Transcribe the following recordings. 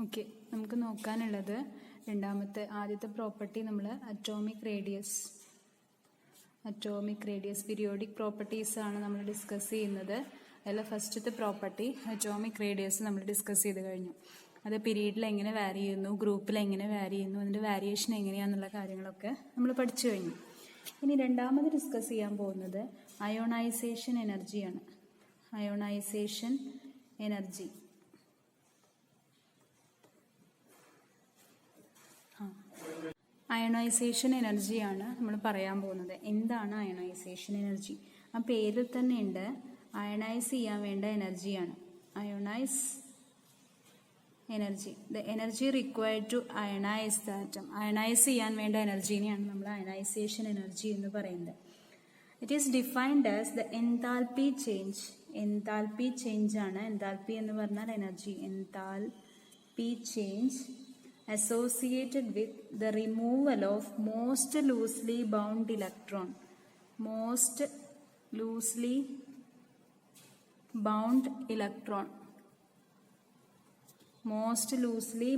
Okay, നമുക്ക് നോക്കാനുള്ളത് ആദ്യത്തെ property നമ്മൾ അറ്റോമിക് റേഡിയസ് പീരിയോഡിക് പ്രോപ്പർട്ടീസ് ആണ് നമ്മൾ ഡിസ്കസ് ചെയ്യുന്നത്. അതിൽ ഫസ്റ്റത്തെ പ്രോപ്പർട്ടി അറ്റോമിക് റേഡിയസ് നമ്മൾ ഡിസ്കസ് ചെയ്ത് കഴിഞ്ഞു. അത് പീരീഡിൽ എങ്ങനെ വാരി ചെയ്യുന്നു, ഗ്രൂപ്പിൽ എങ്ങനെ വാരി ചെയ്യുന്നു, അതിൻ്റെ വാരിയേഷൻ എങ്ങനെയാണെന്നുള്ള കാര്യങ്ങളൊക്കെ നമ്മൾ പഠിച്ചു കഴിഞ്ഞു. ഇനി രണ്ടാമത് ഡിസ്കസ് ചെയ്യാൻ പോകുന്നത് അയോണൈസേഷൻ എനർജിയാണ്. അയോണൈസേഷൻ എനർജി അയണൈസേഷൻ എനർജിയാണ് നമ്മൾ പറയാൻ പോകുന്നത്. എന്താണ് അയണൈസേഷൻ എനർജി? ആ പേരിൽ തന്നെ ഉണ്ട്, അയണൈസ് ചെയ്യാൻ വേണ്ട എനർജിയാണ്. Ionise energy, the energy required to ionise the atom. Ionise ചെയ്യാൻ വേണ്ട എനർജീനെയാണ് നമ്മൾ അയണൈസേഷൻ എനർജി എന്ന് പറയുന്നത്. It is defined as the enthalpy change. Enthalpy change ആണ്. എൻതാൽപി എന്ന് പറഞ്ഞാൽ energy. Enthalpy change associated with the removal of most loosely bound electron. Most loosely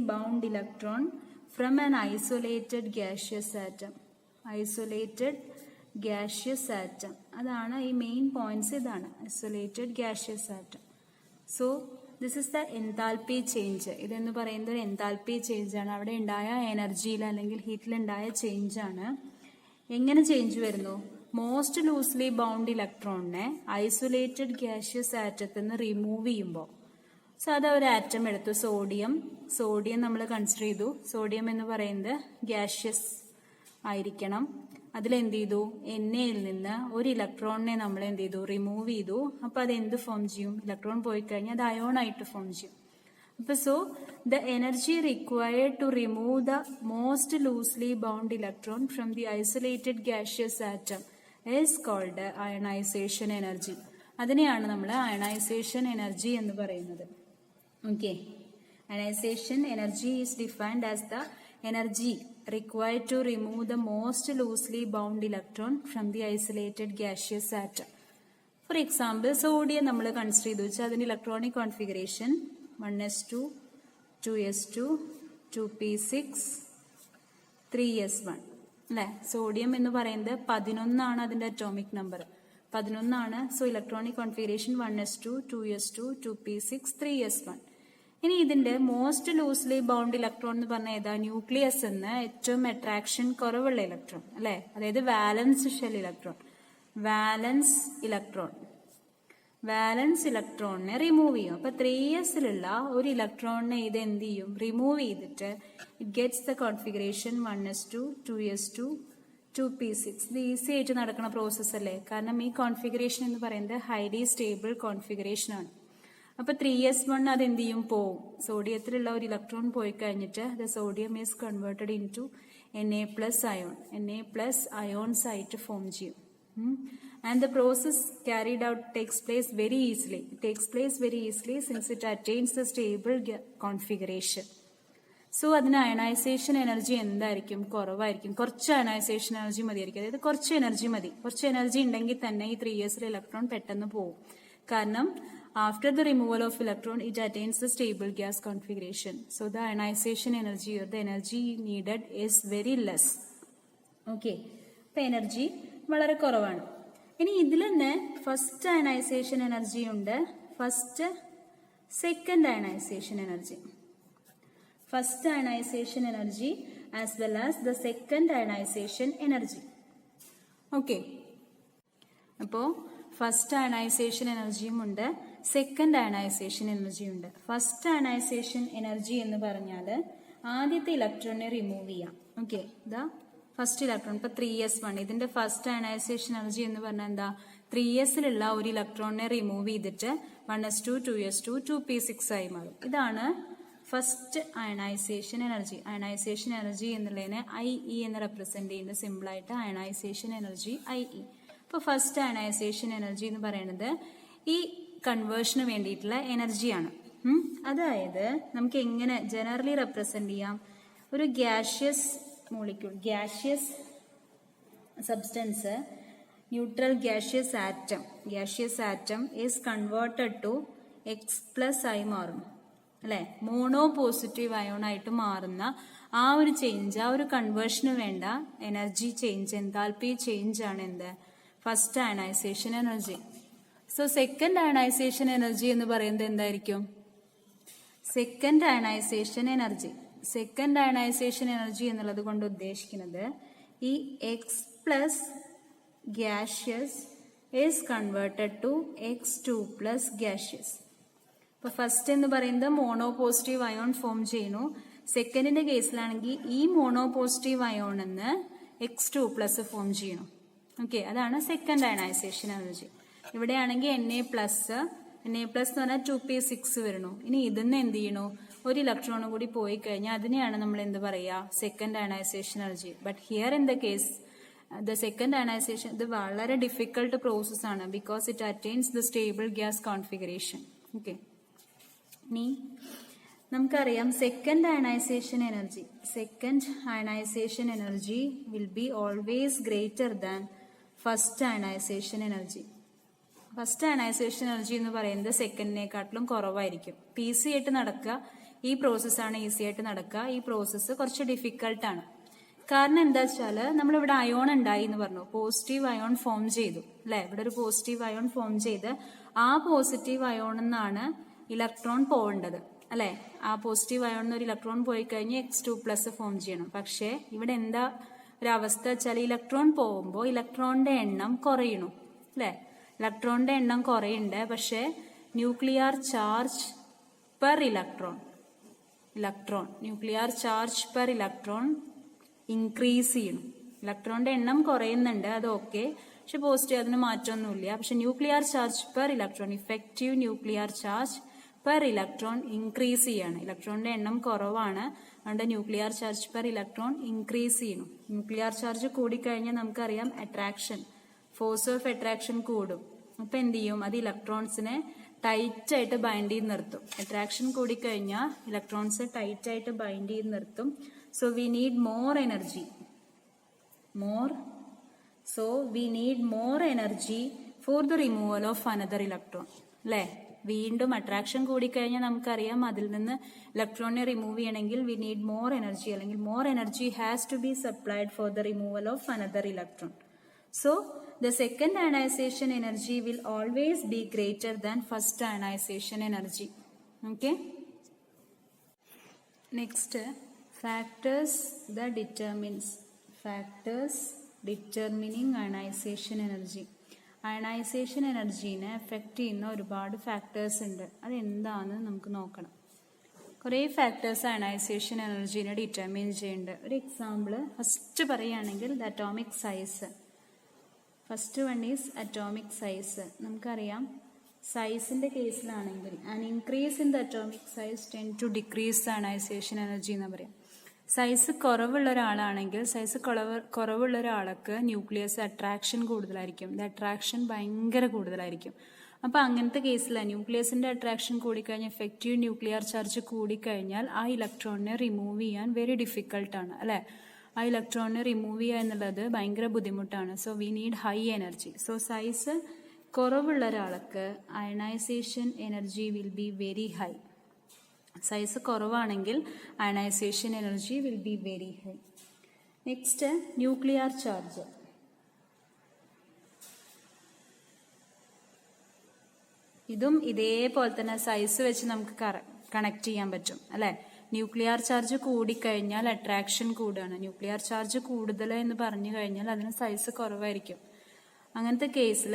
bound electron from an isolated gaseous atom. Isolated gaseous atom. അതാണ് ഈ main points. ഇതാണ് isolated gaseous atom. So this is the enthalpy change. ഇതെന്ന് പറയുന്നത് ഒരു enthalpy change ആണ്. അവിടെ ഉണ്ടായ എനർജിയിൽ അല്ലെങ്കിൽ ഹീറ്റിലുണ്ടായ ചേഞ്ച് ആണ്. എങ്ങനെ ചേഞ്ച് വരുന്നു? മോസ്റ്റ് ലൂസ്ലി ബൗണ്ട് ഇലക്ട്രോണിനെ ഐസൊലേറ്റഡ് ഗ്യാഷ്യസ് ആറ്റത്തിൽ നിന്ന് റിമൂവ് ചെയ്യുമ്പോൾ, സോ അത് ഒരു ആറ്റം എടുത്തു, സോഡിയം നമ്മൾ കൺസിഡർ ചെയ്തു. സോഡിയം എന്ന് പറയുന്നത് ഗ്യാഷ്യസ് ആയിരിക്കണം. അതിലെന്ത് ചെയ്തു? എണ്ണയിൽ നിന്ന് ഒരു ഇലക്ട്രോണിനെ നമ്മൾ എന്ത് ചെയ്തു? റിമൂവ് ചെയ്തു. അപ്പൊ അത് എന്ത് ഫോം ചെയ്യും? ഇലക്ട്രോൺ പോയി കഴിഞ്ഞാൽ അത് അയോൺ ആയിട്ട് ഫോം ചെയ്യും. അപ്പൊ so the energy required to remove the most loosely bound electron from the isolated gaseous atom is called ionisation energy. അതിനെയാണ് നമ്മൾ അയണൈസേഷൻ എനർജി എന്ന് പറയുന്നത്. Okay, ionisation energy is defined as the energy required to remove the most loosely bound electron from the isolated gaseous atom. For example, sodium നമ്മൾ consider ചെയ്തു വെച്ചാൽ അതിന്റെ electronic configuration 1s2 2s2 2p6 3s1 അല്ലെ. Sodium എന്ന് പറയുന്നത് 11 അതിന്റെ atomic number 11. So electronic configuration 1s2 2s2 2p6 3s1. ഇനി ഇതിന്റെ മോസ്റ്റ് ലൂസ്ലി ബൗണ്ട് ഇലക്ട്രോൺ എന്ന് പറഞ്ഞാൽ ഏതാ? ന്യൂക്ലിയസ് എന്ന് ഏറ്റവും അട്രാക്ഷൻ കുറവുള്ള ഇലക്ട്രോൺ അല്ലെ, അതായത് വാലൻസ് ഷെൽ ഇലക്ട്രോൺ. വാലൻസ് ഇലക്ട്രോണിനെ റിമൂവ് ചെയ്യും. അപ്പൊ 3sലുള്ള ഒരു ഇലക്ട്രോണിനെ ഇത് എന്ത് ചെയ്യും? റിമൂവ് ചെയ്തിട്ട് it gets the configuration 1s2 2s2 2p6. ഇത് ഈസി ആയിട്ട് നടക്കുന്ന പ്രോസസ് അല്ലേ, കാരണം ഈ കോൺഫിഗറേഷൻ എന്ന് പറയുന്നത് ഹൈലി സ്റ്റേബിൾ കോൺഫിഗറേഷൻ ആണ്. അപ്പൊ 3s1 അത് എന്ത് ചെയ്യും? പോവും. സോഡിയത്തിലുള്ള ഒരു ഇലക്ട്രോൺ പോയി കഴിഞ്ഞിട്ട് the sodium is converted in to Na+ ion. Na+ ions ആയിട്ട് ഫോം ചെയ്യും. And the process carried out takes place very easily since it attains the stable configuration. So അതിന് അയണൈസേഷൻ എനർജി എന്തായിരിക്കും? കുറവായിരിക്കും. കുറച്ച് അയണൈസേഷൻ എനർജി മതിയായിരിക്കും. അതായത് കുറച്ച് energy ഉണ്ടെങ്കിൽ തന്നെ ഈ 3sലെ ഇലക്ട്രോൺ പെട്ടെന്ന് പോവും. കാരണം after the removal of electron, it attains the stable gas configuration. So the ionization energy or the energy needed is very less. Okay. അപ്പൊ എനർജി വളരെ കുറവാണ്. ഇനി ഇതിൽ തന്നെ ഫസ്റ്റ് അയണൈസേഷൻ എനർജി ഉണ്ട്, second ionisation energy. First ionisation energy as well as the second ionisation energy. Okay, അപ്പോ first ionisation എനർജിയും ഉണ്ട്, സെക്കൻഡ് അയണൈസേഷൻ എനർജി ഉണ്ട്. ഫസ്റ്റ് അയണൈസേഷൻ എനർജി എന്ന് പറഞ്ഞാൽ ആദ്യത്തെ ഇലക്ട്രോണിനെ റിമൂവ് ചെയ്യാം. ഓക്കെ, ഇതാ ഫസ്റ്റ് ഇലക്ട്രോൺ. ഇപ്പൊ 3s1 ഇതിന്റെ ഫസ്റ്റ് അയണൈസേഷൻ എനർജി എന്ന് പറഞ്ഞാൽ എന്താ? 3sലുള്ള ഒരു ഇലക്ട്രോണിനെ റിമൂവ് ചെയ്തിട്ട് 1s2 2s2 2p6 ആയി മാറും. ഇതാണ് first ionisation energy. Ionisation energy എന്നുള്ളതിനെ IE എന്ന് റെപ്രസെന്റ് ചെയ്യുന്ന സിമ്പിൾ ആയിട്ട് അയണൈസേഷൻ എനർജി IE. ഇപ്പൊ ഫസ്റ്റ് അയണൈസേഷൻ എനർജി എന്ന് പറയുന്നത് ഈ കൺവേർഷന് വേണ്ടിയിട്ടുള്ള എനർജിയാണ്. അതായത് നമുക്ക് എങ്ങനെ ജനറലി റെപ്രസെന്റ് ചെയ്യാം? ഒരു gaseous molecule, gaseous substance, neutral gaseous atom is converted to X+ ആയി മാറും. അല്ലെ, മോണോ പോസിറ്റീവ് അയോൺ ആയിട്ട് മാറുന്ന ആ ഒരു ചേഞ്ച്, ആ ഒരു കൺവേർഷന് വേണ്ട എനർജി ചേഞ്ച്, എൻതാൽപ്പി ചേഞ്ച് ആണ് എന്ത്, first ionisation energy. So second ionisation energy എന്ന് പറയുന്നത് എന്തായിരിക്കും? സെക്കൻഡ് അയണൈസേഷൻ എനർജി എന്നുള്ളത് കൊണ്ട് ഉദ്ദേശിക്കുന്നത് ഈ X plus gaseous is converted to X2 plus gaseous. ഇപ്പൊ ഫസ്റ്റ് എന്ന് പറയുന്നത് മോണോ പോസിറ്റീവ് അയോൺ ഫോം ചെയ്യുന്നു. സെക്കൻഡിന്റെ കേസിലാണെങ്കിൽ ഈ മോണോ പോസിറ്റീവ് അയോൺ എന്ന് X2 പ്ലസ് ഫോം ചെയ്യണം. ഓക്കെ, അതാണ് സെക്കൻഡ് അയണൈസേഷൻ എനർജി. ഇവിടെയാണെങ്കിൽ Na പ്ലസ് എന്ന് പറഞ്ഞാൽ 2p6 വരണു. ഇനി ഇതിന്ന് എന്ത് ചെയ്യണു, ഒരു ഇലക്ട്രോണും കൂടി പോയി കഴിഞ്ഞാൽ അതിനെയാണ് നമ്മൾ എന്ത് പറയുക, second ionisation energy. But here in the case the second ionisation ഇത് വളരെ ഡിഫിക്കൽട്ട് പ്രോസസ് ആണ്, because it attains the stable gas configuration. Okay, ഇനി നമുക്കറിയാം second ionisation energy will be always greater than first ionisation energy. First ionisation energy എന്ന് പറയുന്നത് സെക്കൻഡിനെക്കാട്ടിലും കുറവായിരിക്കും. Easy ആയിട്ട് നടക്കുക ഈ പ്രോസസ്സാണ്, ഈസി ആയിട്ട് നടക്കുക. ഈ പ്രോസസ്സ് കുറച്ച് ഡിഫിക്കൽട്ടാണ്. കാരണം എന്താ വെച്ചാൽ നമ്മളിവിടെ അയോൺ ഉണ്ടായി എന്ന് പറഞ്ഞു, പോസിറ്റീവ് അയോൺ ഫോം ചെയ്തു അല്ലെ, ഇവിടെ ഒരു പോസിറ്റീവ് അയോൺ ഫോം ചെയ്ത് ആ പോസിറ്റീവ് അയോൺ നിന്നാണ് ഇലക്ട്രോൺ പോകേണ്ടത് അല്ലെ. ആ പോസിറ്റീവ് അയോൺ ഒരു ഇലക്ട്രോൺ പോയി കഴിഞ്ഞ് X2 പ്ലസ് ഫോം ചെയ്യണം. പക്ഷേ ഇവിടെ എന്താ ഒരവസ്ഥ വെച്ചാൽ ഇലക്ട്രോൺ പോകുമ്പോൾ ഇലക്ട്രോണിന്റെ എണ്ണം കുറയണു അല്ലെ. ഇലക്ട്രോണിന്റെ എണ്ണം കുറയുന്നുണ്ട്, പക്ഷേ nuclear charge per electron increase ചെയ്യണം. ഇലക്ട്രോണിന്റെ എണ്ണം കുറയുന്നുണ്ട്, അത് ഓക്കെ, പക്ഷെ പോസിറ്റീവ് അതിന് മാറ്റമൊന്നുമില്ല. പക്ഷെ nuclear charge per electron, effective nuclear charge per electron increase ചെയ്യാണ്. ഇലക്ട്രോണിന്റെ എണ്ണം കുറവാണ്, അതുകൊണ്ട് nuclear charge per electron increase ചെയ്യണം. ന്യൂക്ലിയർ ചാർജ് കൂടിക്കഴിഞ്ഞാൽ നമുക്കറിയാം ഫോഴ്സ് ഓഫ് അട്രാക്ഷൻ കൂടും. അപ്പൊ എന്ത് ചെയ്യും, അത് ഇലക്ട്രോൺസിനെ ടൈറ്റ് ആയിട്ട് ബൈൻഡ് ചെയ്ത് നിർത്തും. അട്രാക്ഷൻ കൂടിക്കഴിഞ്ഞാൽ ഇലക്ട്രോൺസ് ടൈറ്റ് ആയിട്ട് ബൈൻഡ് ചെയ്ത് നിർത്തും. So we need more energy four the removal of another electron അല്ലെ. വീണ്ടും അട്രാക്ഷൻ കൂടിക്കഴിഞ്ഞാൽ നമുക്കറിയാം അതിൽ നിന്ന് ഇലക്ട്രോണിനെ റിമൂവ് ചെയ്യണമെങ്കിൽ വി നീഡ് മോർ എനർജി, അല്ലെങ്കിൽ more energy has to be supplied for the removal of another electron. So the second ionization energy will always be greater than first ionization energy. Okay. Next, factors determining ionization energy. Ionization എനർജീനെ effect ചെയ്യുന്ന ഒരുപാട് factors ഉണ്ട്. അതെന്താണെന്ന് നമുക്ക് നോക്കണം. കുറേ factors ionisation എനർജീനെ determine ചെയ്യുന്നുണ്ട്. ഒരു എക്സാമ്പിൾ ഫസ്റ്റ് പറയുകയാണെങ്കിൽ the atomic size. First one is atomic size. നമുക്കറിയാം സൈസിന്റെ കേസിലാണെങ്കിൽ an increase in the atomic size tend to decrease ionization energy എന്ന് പറയാം. സൈസ് കുറവുള്ള ഒരാൾക്ക് ന്യൂക്ലിയസ് അട്രാക്ഷൻ കൂടുതലായിരിക്കും. ദ അട്രാക്ഷൻ ഭയങ്കര കൂടുതലായിരിക്കും. അപ്പൊ അങ്ങനത്തെ കേസിലാണ് ന്യൂക്ലിയസിന്റെ അട്രാക്ഷൻ കൂടിക്കഴിഞ്ഞാൽ എഫക്റ്റീവ് ന്യൂക്ലിയർ ചാർജ് കൂടിക്കഴിഞ്ഞാൽ ആ ഇലക്ട്രോണിനെ റിമൂവ് ചെയ്യാൻ വെരി ഡിഫിക്കൽട്ടാണ് അല്ലെ. ആ ഇലക്ട്രോണിനെ റിമൂവ് ചെയ്യുക എന്നുള്ളത് ഭയങ്കര ബുദ്ധിമുട്ടാണ്. So we need high energy. So size കുറവുള്ള ഒരാൾക്ക് ionization energy will be very high. Size കുറവാണെങ്കിൽ ionization energy will be very high. Next nuclear charge. ഇതും ഇതേപോലെ തന്നെ സൈസ് വെച്ച് നമുക്ക് കണക്ട് ചെയ്യാൻ പറ്റും അല്ലെ. ന്യൂക്ലിയർ ചാർജ് കൂടിക്കഴിഞ്ഞാൽ അട്രാക്ഷൻ കൂടുകയാണ്. ന്യൂക്ലിയർ ചാർജ് കൂടുതൽ എന്ന് പറഞ്ഞു കഴിഞ്ഞാൽ അതിന് സൈസ് കുറവായിരിക്കും. അങ്ങനത്തെ കേസിൽ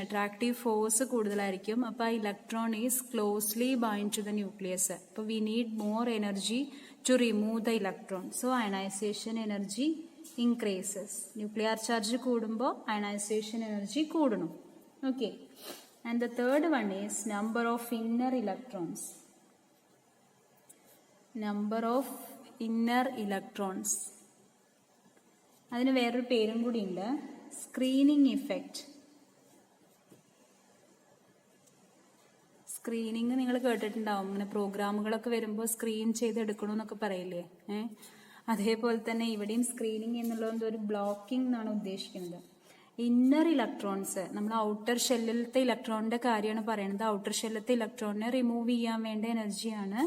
അട്രാക്റ്റീവ് ഫോഴ്സ് കൂടുതലായിരിക്കും. അപ്പൊ ആ electron is closely bind to the nucleus. അപ്പൊ we need more energy to remove the electron. So ionisation energy increases. Nuclear charge കൂടുമ്പോൾ അയണൈസേഷൻ എനർജി കൂടണം. Okay. And the third one is number of inner electrons. അതിന് വേറൊരു പേരും കൂടി ഉണ്ട്, screening effect. Screening നിങ്ങൾ കേട്ടിട്ടുണ്ടാവും. ഇങ്ങനെ പ്രോഗ്രാമുകളൊക്കെ വരുമ്പോൾ സ്ക്രീൻ ചെയ്തെടുക്കണമെന്നൊക്കെ പറയില്ലേ. അതേപോലെ തന്നെ ഇവിടെയും സ്ക്രീനിങ് എന്നുള്ളത് ഒരു ബ്ലോക്കിംഗ് എന്നാണ് ഉദ്ദേശിക്കുന്നത്. ഇന്നർ ഇലക്ട്രോൺസ്, നമ്മൾ ഔട്ടർ ഷെല്ലിലത്തെ ഇലക്ട്രോണിന്റെ കാര്യമാണ് പറയുന്നത്. ഔട്ടർ ഷെല്ലിലത്തെ ഇലക്ട്രോണിനെ റിമൂവ് ചെയ്യാൻ വേണ്ട എനർജിയാണ്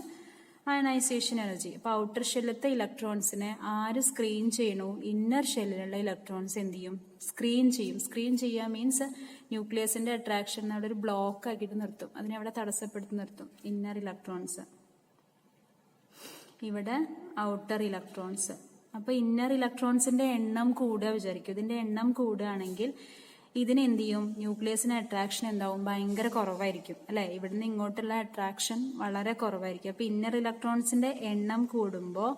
അയണൈസേഷൻ എനർജി. അപ്പൊ ഔട്ടർ ഷെല്ലിലത്തെ ഇലക്ട്രോൺസിനെ ആര് സ്ക്രീൻ ചെയ്യണു? ഇന്നർ ഷെല്ലിലുള്ള ഇലക്ട്രോൺസ് എന്ത് ചെയ്യും? സ്ക്രീൻ ചെയ്യും. സ്ക്രീൻ ചെയ്യുക മീൻസ് ന്യൂക്ലിയസിന്റെ അട്രാക്ഷൻ അവിടെ ഒരു ബ്ലോക്ക് ആക്കിയിട്ട് നിർത്തും, അതിനെ അവിടെ തടസ്സപ്പെടുത്തി നിർത്തും. ഇന്നർ ഇലക്ട്രോൺസ്, ഇവിടെ ഔട്ടർ ഇലക്ട്രോൺസ്. അപ്പൊ ഇന്നർ ഇലക്ട്രോൺസിന്റെ എണ്ണം കൂടുക വിചാരിക്കും. ഇതിന്റെ എണ്ണം കൂടുകയാണെങ്കിൽ ഇതിനെന്ത് ചെയ്യും? ന്യൂക്ലിയസിന് അട്രാക്ഷൻ എന്താവും? ഭയങ്കര കുറവായിരിക്കും അല്ലെ? ഇവിടുന്ന് ഇങ്ങോട്ടുള്ള അട്രാക്ഷൻ വളരെ കുറവായിരിക്കും. അപ്പൊ ഇന്നർ ഇലക്ട്രോൺസിന്റെ എണ്ണം കൂടുമ്പോൾ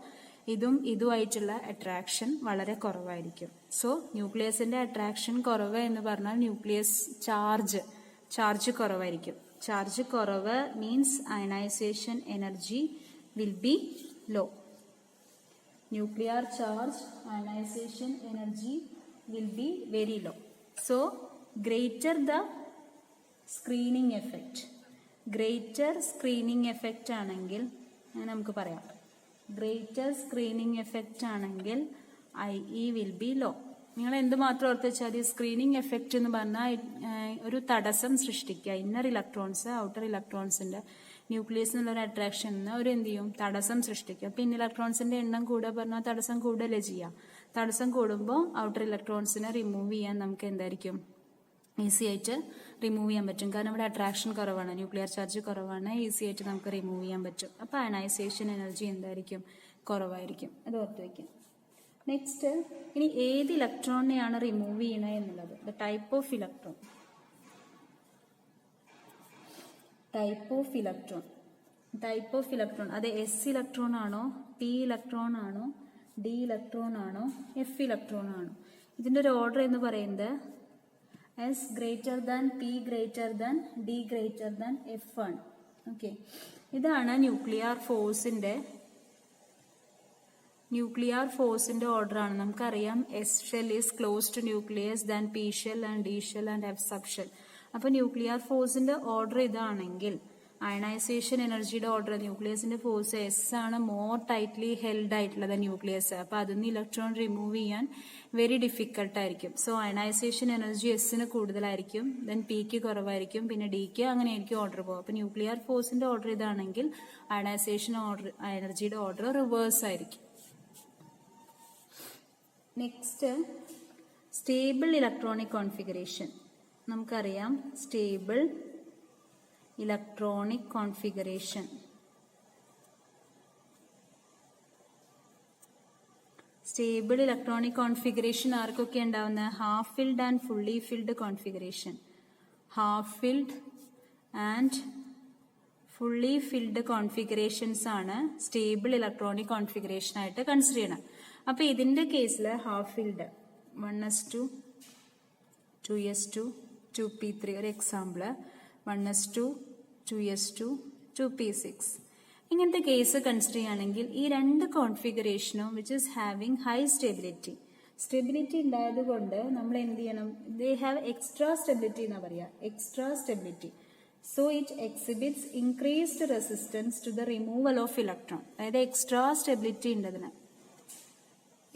ഇതുമായിട്ടുള്ള അട്രാക്ഷൻ വളരെ കുറവായിരിക്കും. സോ ന്യൂക്ലിയസിന്റെ അട്രാക്ഷൻ കുറവ് എന്ന് പറഞ്ഞാൽ ന്യൂക്ലിയസ് ചാർജ് കുറവായിരിക്കും. ചാർജ് കുറവ് means ionisation energy will be low. Nuclear charge ionization energy will be very low. So greater the screening effect, greater screening effect ആണെങ്കിൽ നമുക്ക് പറയാം, greater screening effect ആണെങ്കിൽ IE will be low. നിങ്ങൾ എന്തുമാത്രം ഓർത്ത് വെച്ചാൽ സ്ക്രീനിങ് എഫക്റ്റ് എന്ന് പറഞ്ഞാൽ ഒരു തടസ്സം സൃഷ്ടിക്കുക. ഇന്നർ ഇലക്ട്രോൺസ് ഔട്ടർ ഇലക്ട്രോൺസിന്റെ ന്യൂക്ലിയസിനുള്ള ഒരു അട്രാക്ഷൻ ഒരു എന്ത് ചെയ്യും? തടസ്സം സൃഷ്ടിക്കുക. അപ്പൊ ഇന്നർ ഇലക്ട്രോൺസിന്റെ എണ്ണം കൂടുക പറഞ്ഞാൽ തടസ്സം കൂടുതലേ ചെയ്യാം. തടസ്സം കൂടുമ്പോൾ ഔട്ടർ ഇലക്ട്രോൺസിനെ റിമൂവ് ചെയ്യാൻ നമുക്ക് എന്തായിരിക്കും? ഈസി ആയിട്ട് റിമൂവ് ചെയ്യാൻ പറ്റും. കാരണം ഇവിടെ അട്രാക്ഷൻ കുറവാണ്, ന്യൂക്ലിയർ ചാർജ് കുറവാണ്, ഈസി ആയിട്ട് നമുക്ക് റിമൂവ് ചെയ്യാൻ പറ്റും. അപ്പൊ അയണൈസേഷൻ എനർജി എന്തായിരിക്കും? കുറവായിരിക്കും. അത് ഓർത്ത് വയ്ക്കും. നെക്സ്റ്റ്, ഇനി ഏത് ഇലക്ട്രോണിനെയാണ് റിമൂവ് ചെയ്യണത് എന്നുള്ളത്. The type of electron. Type of electron അത് എസ് ഇലക്ട്രോൺ ആണോ, പി ഇലക്ട്രോൺ ആണോ, ഡി ഇലക്ട്രോൺ ആണോ, എഫ് ഇലക്ട്രോൺ ആണോ? ഇതിന്റെ ഒരു ഓർഡർ എന്ന് പറയുന്നത് s greater than p greater than d greater than f ആണ്. ഓക്കെ, ഇതാണ് ന്യൂക്ലിയർ ഫോഴ്സിന്റെ ഓർഡർ ആണ്. നമുക്കറിയാം s shell is close to nucleus than p shell and d shell and f subshell. അപ്പൊ ന്യൂക്ലിയർ ഫോഴ്സിന്റെ order ഇതാണെങ്കിൽ ionisation എനർജിയുടെ order, ന്യൂക്ലിയസിന്റെ force S ആണ് മോർ ടൈറ്റ്ലി ഹെൽഡ് ആയിട്ടുള്ളത് ന്യൂക്ലിയസ്. അപ്പൊ അതിന് ഇലക്ട്രോൺ റിമൂവ് ചെയ്യാൻ വെരി ഡിഫിക്കൽട്ട് ആയിരിക്കും. സോ അയണൈസേഷൻ എനർജി എസിന് കൂടുതലായിരിക്കും, ദെൻ പിക്ക് കുറവായിരിക്കും, പിന്നെ ഡിക്ക് അങ്ങനെയായിരിക്കും ഓർഡർ പോകും. അപ്പൊ ന്യൂക്ലിയർ ഫോഴ്സിന്റെ ഓർഡർ ഇതാണെങ്കിൽ അയണൈസേഷൻ എനർജിയുടെ ഓർഡർ റിവേഴ്സ് ആയിരിക്കും. Next, stable electronic configuration. നമുക്കറിയാം stable electronic configuration. Stable electronic configuration ആർക്കൊക്കെ ഉണ്ടാവുന്നത്? Half filled and fully filled configuration. Half filled and fully filled configurations ആണ് സ്റ്റേബിൾ ഇലക്ട്രോണിക് കോൺഫിഗറേഷൻ ആയിട്ട് കൺസിഡർ ചെയ്യണം. അപ്പൊ ഇതിന്റെ കേസിൽ half filled 1s2 2s2 2p3 ഒരു എക്സാമ്പിള്, 1s2 2s2 2p6 ഇങ്ങനത്തെ കേസ് കൺസിഡർ ചെയ്യുകയാണെങ്കിൽ ഈ രണ്ട് കോൺഫിഗറേഷനും which is having high stability ഉണ്ടായത് കൊണ്ട് നമ്മൾ എന്ത് ചെയ്യണം? ദേ ഹാവ് എക്സ്ട്രാ സ്റ്റെബിലിറ്റി എന്നാ പറയാ, extra stability. So it exhibits increased resistance to the removal of electron. അതായത് എക്സ്ട്രാ സ്റ്റെബിലിറ്റി ഉണ്ട് അതിന്.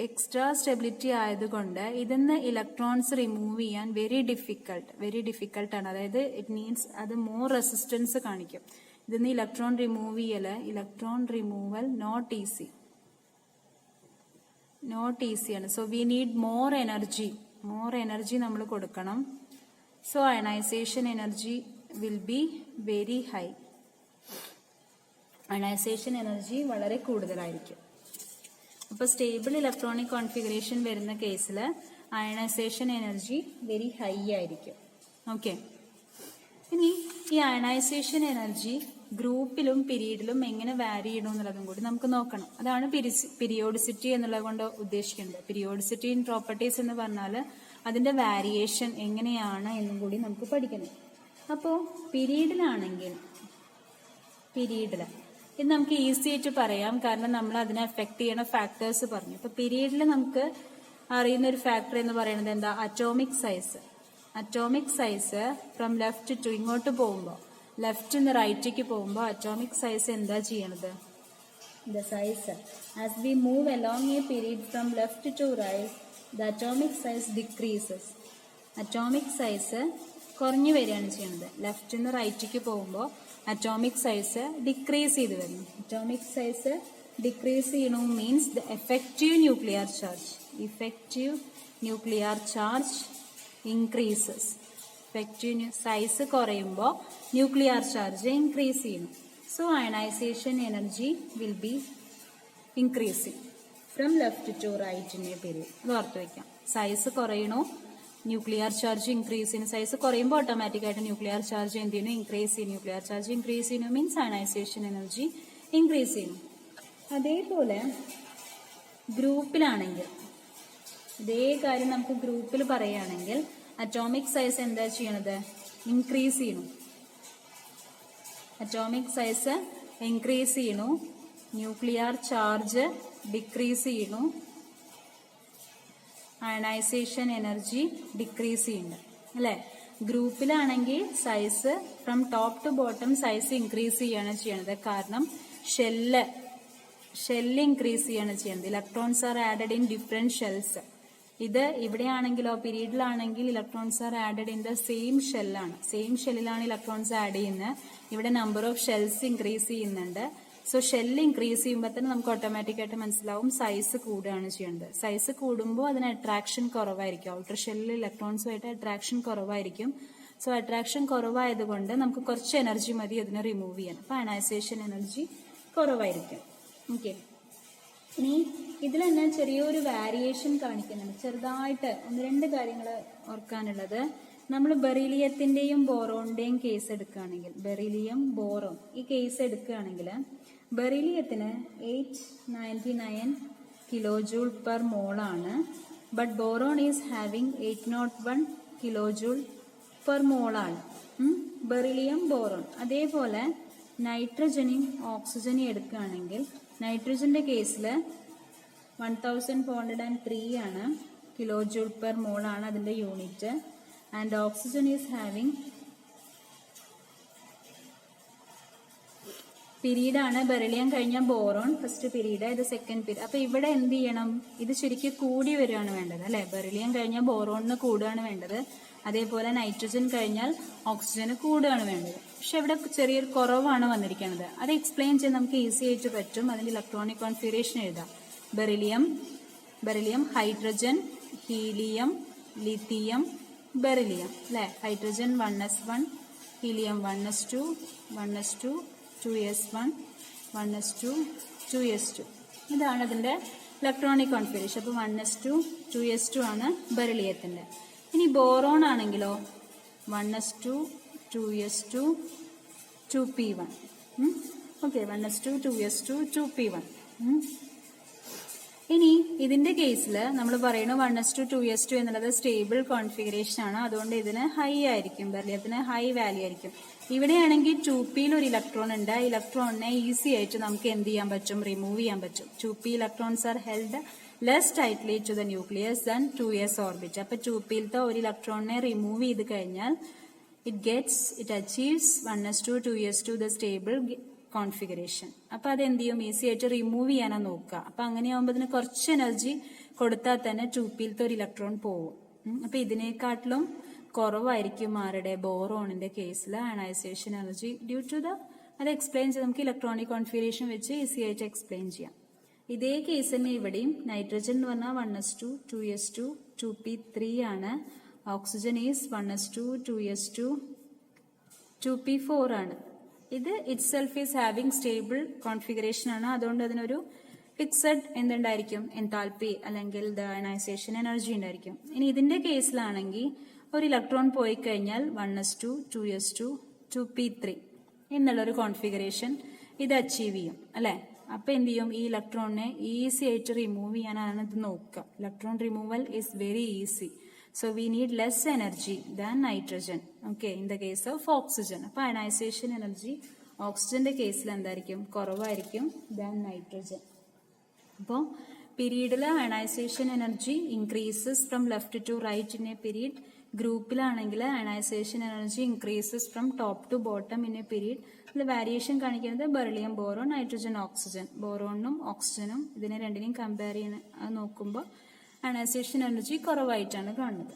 എക്സ്ട്രാ സ്റ്റെബിലിറ്റി ആയതുകൊണ്ട് ഇതിന്ന് ഇലക്ട്രോൺസ് റിമൂവ് ചെയ്യാൻ വെരി ഡിഫിക്കൽട്ട് ആണ്. അതായത് ഇറ്റ് മീൻസ് അത് മോർ റെസിസ്റ്റൻസ് കാണിക്കും. ഇതിന്ന് ഇലക്ട്രോൺ റിമൂവൽ നോട്ട് ഈസി ആണ്. So we need more energy നമ്മൾ കൊടുക്കണം. So ionisation energy will be very high. Ionisation energy വളരെ കൂടുതലായിരിക്കും. അപ്പൊ സ്റ്റേബിൾ ഇലക്ട്രോണിക് കോൺഫിഗറേഷൻ വരുന്ന കേസിൽ അയണൈസേഷൻ എനർജി വെരി ഹൈ ആയിരിക്കും. ഓക്കെ, ഇനി ഈ അയണൈസേഷൻ എനർജി ഗ്രൂപ്പിലും പീരീഡിലും എങ്ങനെ വാരി ചെയ്യണം എന്നുള്ളതും കൂടി നമുക്ക് നോക്കണം. അതാണ് പീരിയോഡിസിറ്റി എന്നുള്ളത് കൊണ്ട് ഉദ്ദേശിക്കുന്നത്. പീരിയോഡിസിറ്റി ഇൻ പ്രോപ്പർട്ടീസ് എന്ന് പറഞ്ഞാൽ അതിന്റെ വാരിയേഷൻ എങ്ങനെയാണ് എന്നും കൂടി നമുക്ക് പഠിക്കണം. അപ്പോൾ പീരീഡിലാണെങ്കിൽ ഇത് നമുക്ക് ഈസി ആയിട്ട് പറയാം, കാരണം നമ്മൾ അതിനെ എഫക്ട് ചെയ്യുന്ന ഫാക്ടേഴ്സ് പറഞ്ഞു. ഇപ്പൊ പീരീഡിൽ നമുക്ക് അറിയുന്ന ഒരു ഫാക്ടർ എന്ന് പറയുന്നത് എന്താ? Atomic size from left to ഇങ്ങോട്ട് പോകുമ്പോൾ, ലെഫ്റ്റ് നിന്ന് റൈറ്റിലേക്ക് പോകുമ്പോൾ അറ്റോമിക് സൈസ് എന്താ ചെയ്യണത്? The size, as we move along a period from left to right, the atomic size decreases. Atomic size കുറഞ്ഞു വരികയാണ് ചെയ്യുന്നത്. ലെഫ്റ്റിൽ നിന്ന് റൈറ്റിലേക്ക് പോകുമ്പോൾ അറ്റോമിക് സൈസ് ഡിക്രീസ് ചെയ്ത് വരുന്നു. അറ്റോമിക് സൈസ് ഡിക്രീസ് ചെയ്യണു means the effective nuclear charge. Effective nuclear charge increases. Effective size കുറയുമ്പോൾ ന്യൂക്ലിയർ ചാർജ് ഇൻക്രീസ് ചെയ്യുന്നു. So ionisation energy will be increasing from left to right in a period. അത് ഓർത്ത് വയ്ക്കാം. Size കുറയണു, nuclear charge increase ചെയ്യുന്നു. Size കുറയുമ്പോൾ ഓട്ടോമാറ്റിക്കായിട്ട് nuclear charge എന്ത് ചെയ്യുന്നു? ഇൻക്രീസ് ചെയ്യുന്നു. ന്യൂക്ലിയർ ചാർജ് ഇൻക്രീസ് ചെയ്യുന്നു മീൻസ് അയണൈസേഷൻ എനർജി ഇൻക്രീസ് ചെയ്യുന്നു. അതേപോലെ ഗ്രൂപ്പിലാണെങ്കിൽ ഇതേ കാര്യം നമുക്ക് ഗ്രൂപ്പിൽ പറയുകയാണെങ്കിൽ അറ്റോമിക് സൈസ് എന്താ ചെയ്യണത്? ഇൻക്രീസ് ചെയ്യണു. അറ്റോമിക് സൈസ് ഇൻക്രീസ് ചെയ്യണു, ന്യൂക്ലിയർ ചാർജ് ഡിക്രീസ് ചെയ്യണു, അയണൈസേഷൻ എനർജി ഡിക്രീസ് ചെയ്യുന്നുണ്ട് അല്ലെ. ഗ്രൂപ്പിലാണെങ്കിൽ size from top to bottom size increase ചെയ്യാണ് ചെയ്യണത്. കാരണം ഷെല്ല് ഇൻക്രീസ് ചെയ്യാണ് ചെയ്യുന്നത്. Electrons are added in different shells. ഇത് ഇവിടെയാണെങ്കിലോ പീരീഡിലാണെങ്കിൽ electrons are added in the same ഷെല്ലാണ്. സെയിം ഷെല്ലിലാണ് ഇലക്ട്രോൺസ് ആഡ് ചെയ്യുന്നത്. ഇവിടെ നമ്പർ ഓഫ് ഷെൽസ് ഇൻക്രീസ് ചെയ്യുന്നുണ്ട്. സോ ഷെല്ല് ഇൻക്രീസ് ചെയ്യുമ്പോൾ തന്നെ നമുക്ക് ഓട്ടോമാറ്റിക്കായിട്ട് മനസ്സിലാവും സൈസ് കൂടുകയാണ് ചെയ്യുന്നത്. സൈസ് കൂടുമ്പോൾ അതിന് അട്രാക്ഷൻ കുറവായിരിക്കും. ഔട്ടർ ഷെല്ലിൽ ഇലക്ട്രോൺസുമായിട്ട് അട്രാക്ഷൻ കുറവായിരിക്കും. സോ അട്രാക്ഷൻ കുറവായതുകൊണ്ട് നമുക്ക് കുറച്ച് എനർജി മതി അതിനെ റിമൂവ് ചെയ്യാൻ. അപ്പൊ അയണൈസേഷൻ എനർജി കുറവായിരിക്കും. ഓക്കെ, ഇനി ഇതിൽ തന്നെ ചെറിയൊരു വാരിയേഷൻ കാണിക്കുന്നുണ്ട്. ചെറുതായിട്ട് 1-2 കാര്യങ്ങൾ ഓർക്കാനുള്ളത്. നമ്മൾ ബെറിലിയത്തിന്റെയും ബോറോണിന്റെയും കേസ് എടുക്കുകയാണെങ്കിൽ, ബെറിലിയം ബോറോൺ ഈ കേസ് എടുക്കുകയാണെങ്കിൽ ബെറിലിയത്തിന് 899 കിലോജൂൾ പെർ മോൾ ആണ്. But boron is having 801 kilojoule per mole ആണ്. Beryllium boron. അതേപോലെ നൈട്രജനും ഓക്സിജനും എടുക്കുകയാണെങ്കിൽ നൈട്രജന്റെ കേസിൽ 1403 ആണ്, കിലോജൂൾ പെർ മോൾ ആണ് അതിന്റെ unit. And oxygen is having period ആണ്. ബെറിലിയം കഴിഞ്ഞ ബോറോൺ ഫസ്റ്റ് പീരീഡ്, ഇത് സെക്കൻഡ് പീരീഡ്. അപ്പൊ ഇവിടെ എന്ത് ചെയ്യണം? ഇത് ശരിക്കും കൂടി വരികയാണ് വേണ്ടത് അല്ലെ. ബെറിലിയം കഴിഞ്ഞാൽ ബോറോണിന് കൂടുകയാണ് വേണ്ടത്. അതേപോലെ നൈട്രജൻ കഴിഞ്ഞാൽ ഓക്സിജന് കൂടുകയാണ് വേണ്ടത്. പക്ഷെ ഇവിടെ ചെറിയൊരു കുറവാണ് വന്നിരിക്കുന്നത്. അത് എക്സ്പ്ലെയിൻ ചെയ്യാൻ നമുക്ക് ഈസി ആയിട്ട് പറ്റും. അതിന്റെ ഇലക്ട്രോണിക് കോൺഫിഗറേഷൻ എഴുതാം. Beryllium hydrogen helium lithium beryllium അല്ലെ. Hydrogen 1s1, helium 1s2, 1s2, 2s1, 1s2, 2s2. ഇതാണ് അതിന്റെ ഇലക്ട്രോണിക് കോൺഫിഗറേഷൻ. അപ്പൊ 1s2, 2s2 ആണ് ബെറിലിയത്തിന്റെ. ഇനി ബോറോൺ ആണെങ്കിലോ 1s2, 2s2, 2p1. Okay, 1s2, 2s2, 2p1. ഇനി ഇതിന്റെ കേസിൽ നമ്മൾ പറയുന്നു 1s2, 2s2 എന്നുള്ളത് സ്റ്റേബിൾ കോൺഫിഗറേഷൻ ആണ്. അതുകൊണ്ട് ഇതിന് ഹൈ ആയിരിക്കും, ബെറിലിയത്തിന് ഹൈ വാല്യൂ ആയിരിക്കും. ഇവിടെയാണെങ്കിൽ 2pയിൽ ഒരു ഇലക്ട്രോൺ ഉണ്ട്. ആ ഇലക്ട്രോണിനെ ഈസി ആയിട്ട് നമുക്ക് എന്ത് ചെയ്യാൻ പറ്റും? റിമൂവ് ചെയ്യാൻ പറ്റും. 2p electrons are held less tightly to the nucleus than 2s orbit. അപ്പൊ 2pയിലത്തെ ഒരു ഇലക്ട്രോണിനെ റിമൂവ് ചെയ്ത് കഴിഞ്ഞാൽ it achieves 1s2, 2s2 the stable configuration. അപ്പൊ അത് എന്ത് ചെയ്യും? ഈസി ആയിട്ട് റിമൂവ് ചെയ്യാനാ നോക്കുക. അപ്പൊ അങ്ങനെയാകുമ്പോൾ ഇതിന് കുറച്ച് എനർജി കൊടുത്താൽ തന്നെ 2pയിലത്തെ ഒരു ഇലക്ട്രോൺ പോകും. അപ്പൊ ഇതിനേക്കാട്ടിലും കുറവായിരിക്കും ആരുടെ? ബോറോണിന്റെ കേസിൽ ionisation energy due to the. അത് എക്സ്പ്ലെയിൻ ചെയ്ത് നമുക്ക് ഇലക്ട്രോണിക് കോൺഫിഗറേഷൻ വെച്ച് ഈസി ആയിട്ട് എക്സ്പ്ലെയിൻ ചെയ്യാം. ഇതേ കേസ് തന്നെ ഇവിടെയും. നൈട്രജൻ എന്ന് പറഞ്ഞാൽ 1s2, 2s2, 2p3 ആണ്. Oxygen is 1s2, 2s2, 2p4 ആണ്. ഇത് itself is having stable configuration ആണ്. അതുകൊണ്ട് അതിനൊരു ഫിക്സഡ് എന്തുണ്ടായിരിക്കും? എൻതാൽപ്പി അല്ലെങ്കിൽ അയണൈസേഷൻ എനർജി ഉണ്ടായിരിക്കും. ഇനി ഇതിന്റെ കേസിലാണെങ്കിൽ ഒരു ഇലക്ട്രോൺ പോയി കഴിഞ്ഞാൽ 1s2, 2s2, 2p3 എന്നുള്ളൊരു കോൺഫിഗറേഷൻ ഇത് അച്ചീവ് ചെയ്യും അല്ലെ. അപ്പൊ എന്ത് ചെയ്യും? ഈ ഇലക്ട്രോണിനെ ഈസി ആയിട്ട് റിമൂവ് ചെയ്യാനാണ് ഇത് നോക്കുക. Electron removal is very easy. So we need less energy than nitrogen. Okay, in the case of oxygen. അപ്പൊ അയണൈസേഷൻ എനർജി ഓക്സിജന്റെ കേസിൽ എന്തായിരിക്കും? കുറവായിരിക്കും than nitrogen. അപ്പോൾ പീരീഡിൽ ionization energy increases from left to right in a period. ഗ്രൂപ്പിലാണെങ്കിൽ ionization energy increases from top to bottom in a period. ഇതിൽ variation കാണിക്കുന്നത് ബെറിലിയം ബോറോൺ, നൈട്രജൻ ഓക്സിജൻ. ബോറോണും ഓക്സിജനും ഇതിനെ രണ്ടിനെയും കമ്പയർ ചെയ്യുന്ന നോക്കുമ്പോൾ അയണൈസേഷൻ എനർജി കുറവായിട്ടാണ് കാണുന്നത്.